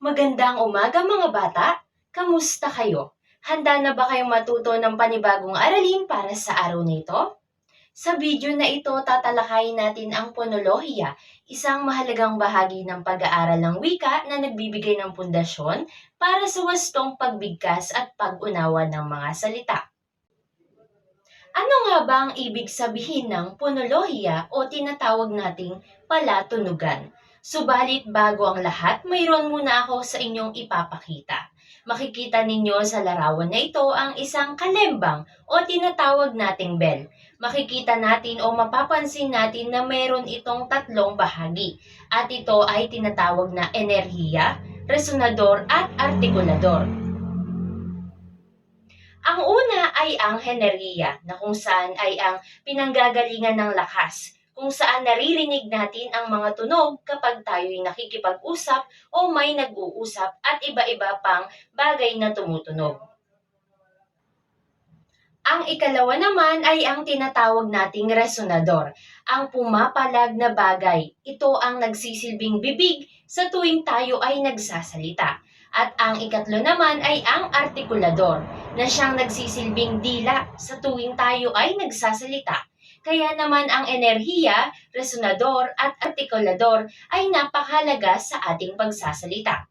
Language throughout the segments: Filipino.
Magandang umaga mga bata! Kamusta kayo? Handa na ba kayong matuto ng panibagong aralin para sa araw na ito? Sa video na ito, tatalakayin natin ang ponolohiya, isang mahalagang bahagi ng pag-aaral ng wika na nagbibigay ng pundasyon para sa wastong pagbigkas at pag-unawa ng mga salita. Ano nga ba ang ibig sabihin ng ponolohiya o tinatawag nating palatunugan? Subalit bago ang lahat, mayroon muna ako sa inyong ipapakita. Makikita ninyo sa larawan na ito ang isang kalembang o tinatawag nating bell. Makikita natin o mapapansin natin na mayroon itong tatlong bahagi at ito ay tinatawag na enerhiya, resonador at artikulador. Ang una ay ang henerhiya na kung saan ay ang pinanggagalingan ng lakas, kung saan naririnig natin ang mga tunog kapag tayo'y nakikipag-usap o may nag-uusap at iba-iba pang bagay na tumutunog. Ang ikalawa naman ay ang tinatawag nating resonador, ang pumapalag na bagay. Ito ang nagsisilbing bibig sa tuwing tayo ay nagsasalita. At ang ikatlo naman ay ang artikulador, na siyang nagsisilbing dila sa tuwing tayo ay nagsasalita. Kaya naman ang enerhiya, resonador at artikulador ay napakahalaga sa ating pagsasalita.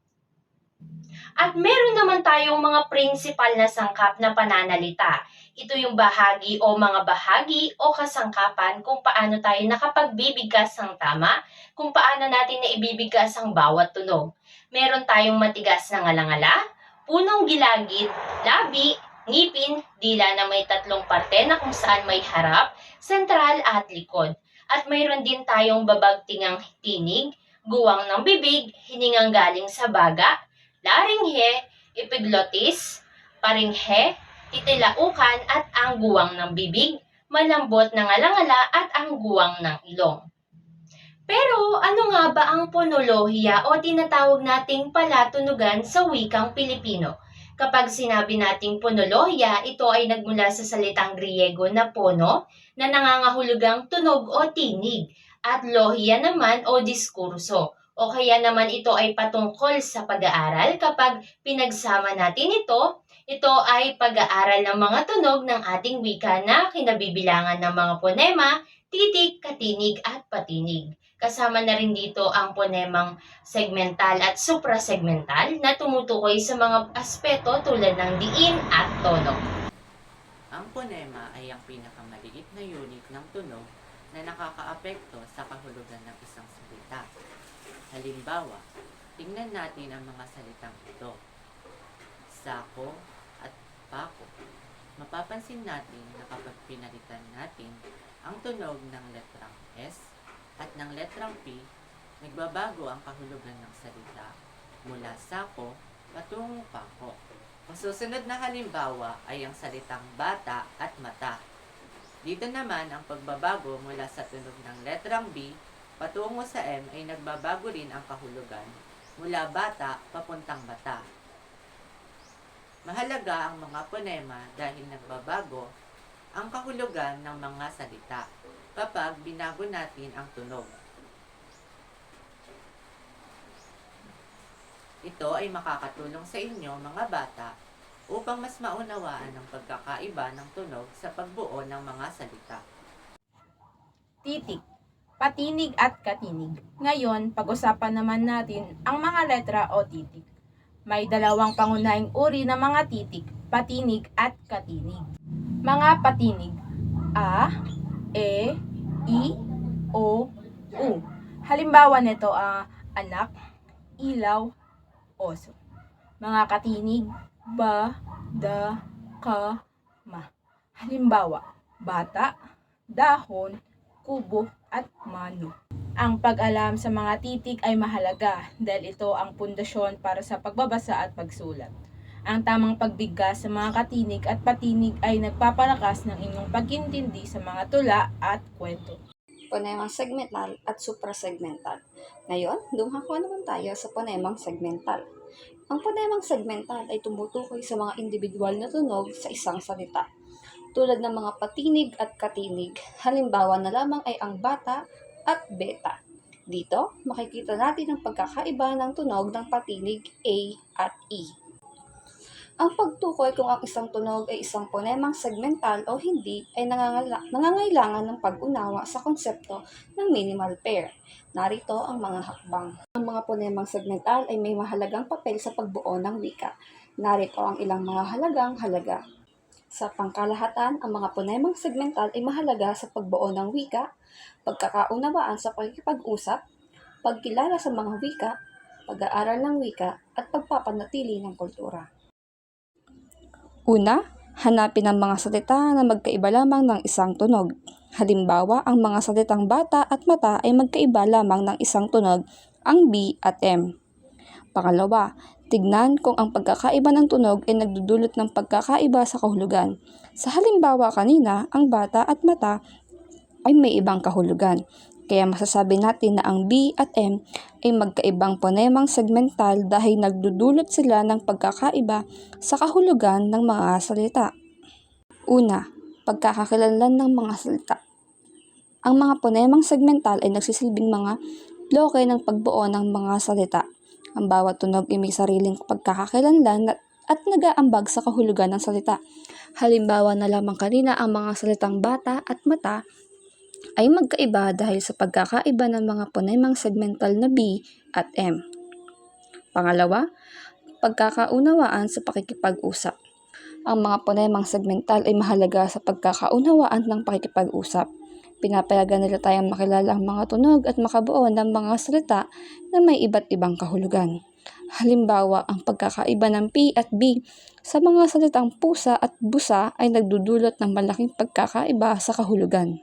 At meron naman tayong mga principal na sangkap na pananalita. Ito yung bahagi o mga bahagi o kasangkapan kung paano tayo nakapagbibigkas ng tama, kung paano natin naibibigkas ang bawat tunog. Meron tayong matigas na ngalangala, punong gilagid, labi, ngipin, dila na may tatlong parte na kung saan may harap, sentral at likod. At mayroon din tayong babagtingang tinig, guwang ng bibig, hiningang galing sa baga, laringhe, epiglotis, paringhe, titilaukan at ang guwang ng bibig, malambot na ngalangala at ang guwang ng ilong. Pero ano nga ba ang ponolohiya o tinatawag nating palatunugan sa wikang Pilipino? Kapag sinabi nating ponolohiya, ito ay nagmula sa salitang Griego na pono na nangangahulugang tunog o tinig at lohiya naman o diskurso. O kaya naman ito ay patungkol sa pag-aaral kapag pinagsama natin ito ay pag-aaral ng mga tunog ng ating wika na kinabibilangan ng mga ponema, titik, katinig at patinig. Kasama na rin dito ang ponemang segmental at suprasegmental na tumutukoy sa mga aspeto tulad ng diin at tono. Ang ponema ay ang pinakamaliit na unit ng tunog na nakakaapekto sa kahulugan ng isang salita. Halimbawa, tingnan natin ang mga salitang ito. Sako at pako. Mapapansin natin na kapag pinalitan natin ang tunog ng letrang S at ng letrang P, nagbabago ang kahulugan ng salita mula sako patungo pako. Ang susunod na halimbawa ay ang salitang bata at mata. Dito naman ang pagbabago mula sa tunog ng letrang B patungo sa M ay nagbabago rin ang kahulugan mula bata papuntang mata. Mahalaga ang mga ponema dahil nagbabago ang kahulugan ng mga salita kapag binago natin ang tunog. Ito ay makakatulong sa inyo mga bata upang mas maunawaan ang pagkakaiba ng tunog sa pagbuo ng mga salita. Titik, patinig at katinig. Ngayon, pag-usapan naman natin ang mga letra o titik. May dalawang pangunahing uri ng mga titik, patinig at katinig. Mga patinig: A, E, I, O, U. Halimbawa nito anak, ilaw, oso. Mga katinig: ba, da, ka, ma. Halimbawa, bata, dahon, kubo, at mano. Ang pag-alam sa mga titik ay mahalaga dahil ito ang pundasyon para sa pagbabasa at pagsulat. Ang tamang pagbigkas sa mga katinig at patinig ay nagpapalakas ng inyong pag-intindi sa mga tula at kwento. Ponemang segmental at suprasegmental. Ngayon, dumako naman tayo sa ponemang segmental. Ang ponemang segmental ay tumutukoy sa mga individual na tunog sa isang salita, tulad ng mga patinig at katinig. Halimbawa na lamang ay ang bata at beta. Dito, makikita natin ang pagkakaiba ng tunog ng patinig A at E. Ang pagtukoy kung ang isang tunog ay isang ponemang segmental o hindi ay nangangailangan ng pag-unawa sa konsepto ng minimal pair. Narito ang mga hakbang. Ang mga ponemang segmental ay may mahalagang papel sa pagbuo ng wika. Narito ang ilang mga halaga. Sa pangkalahatan, ang mga ponemang segmental ay mahalaga sa pagbuo ng wika, pagkakaunawaan sa pakikipag-usap, pagkilala sa mga wika, pag-aaral ng wika, at pagpapanatili ng kultura. Una, hanapin ang mga salita na magkaiba lamang ng isang tunog. Halimbawa, ang mga salitang bata at mata ay magkaiba lamang ng isang tunog, ang B at M. Pangalawa, tignan kung ang pagkakaiba ng tunog ay nagdudulot ng pagkakaiba sa kahulugan. Sa halimbawa kanina, ang bata at mata ay may ibang kahulugan. Kaya masasabi natin na ang B at M ay magkaibang ponemang segmental dahil nagdudulot sila ng pagkakaiba sa kahulugan ng mga salita. Una, pagkakakilanlan ng mga salita. Ang mga ponemang segmental ay nagsisilbing mga bloke ng pagbuo ng mga salita. Ang bawat tunog ay may sariling pagkakakilanlan at nag-aambag sa kahulugan ng salita. Halimbawa na lamang kanina ang mga salitang bata at mata ay magkaiba dahil sa pagkakaiba ng mga ponemang segmental na B at M. Pangalawa, pagkakaunawaan sa pakikipag-usap. Ang mga ponemang segmental ay mahalaga sa pagkakaunawaan ng pakikipag-usap. Pinapayagan nila tayong makilala ang mga tunog at makabuo ng mga salita na may iba't ibang kahulugan. Halimbawa, ang pagkakaiba ng P at B sa mga salitang pusa at busa ay nagdudulot ng malaking pagkakaiba sa kahulugan.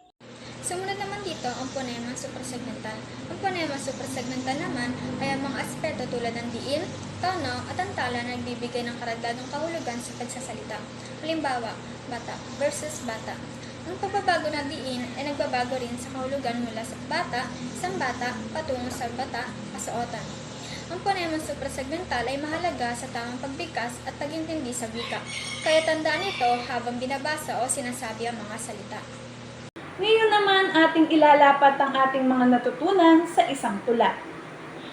Sumunod naman dito ang ponema suprasegmental. Ang ponema suprasegmental naman ay ang mga aspeto tulad ng diin, tono at antala na nagbibigay ng karagdagang kahulugan sa pagsasalita. Halimbawa, bata versus bata. Ang pagbabago ng diin ay nagbabago rin sa kahulugan mula sa bata, isang bata, patungo sa bata, kasuotan. Ang ponema suprasegmental ay mahalaga sa tamang pagbigkas at pag-intindi sa wika. Kaya tandaan ito habang binabasa o sinasabi ang mga salita. Ngayon naman ating ilalapat ang ating mga natutunan sa isang tula.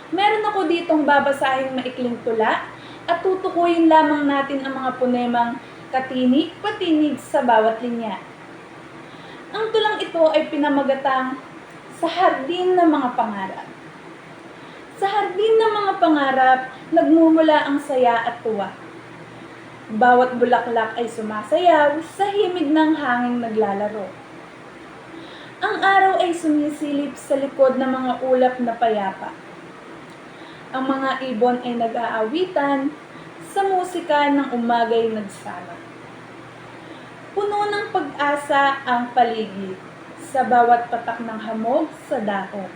Meron ako ditong babasahing maikling tula at tutukuyin lamang natin ang mga ponemang katinig, patinig sa bawat linya. Ang tulang ito ay pinamagatang sa hardin ng mga pangarap. Sa hardin ng mga pangarap, nagmumula ang saya at tuwa. Bawat bulaklak ay sumasayaw sa himig ng hanging naglalaro. Ang araw ay sumisilip sa likod ng mga ulap na payapa. Ang mga ibon ay nag-aawitan sa musika ng umagay nagsama. Puno ng pag-asa ang paligid sa bawat patak ng hamog sa dahon.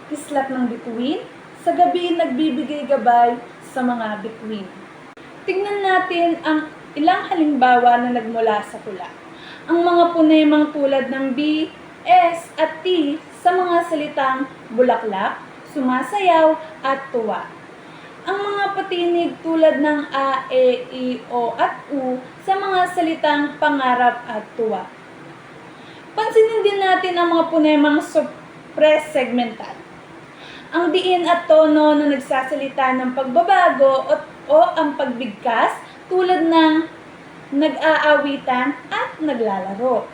Kislap ng bituin, sa gabi nagbibigay gabay sa mga bituin. Tingnan natin ang ilang halimbawa na nagmula sa tula. Ang mga ponemang tulad ng B, S at T sa mga salitang bulaklak, sumasayaw at tuwa. Ang mga patinig tulad ng A, E, I, O at U sa mga salitang pangarap at tuwa. Pansinin din natin ang mga ponemang suprasegmental. Ang diin at tono na nagsasalita ng pagbabago o ang pagbigkas tulad ng nag-aawitan at naglalaro.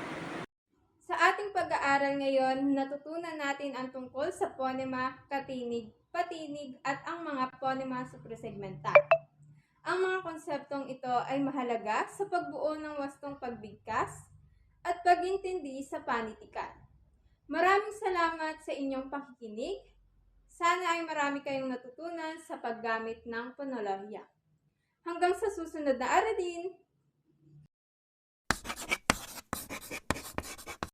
Sa ating pag-aaral ngayon, natutunan natin ang tungkol sa ponema, katinig, patinig at ang mga ponema suprasegmental. Ang mga konseptong ito ay mahalaga sa pagbuo ng wastong pagbigkas at pag-intindi sa panitikan. Maraming salamat sa inyong pakikinig. Sana ay marami kayong natutunan sa paggamit ng ponolohiya. Hanggang sa susunod na aralin!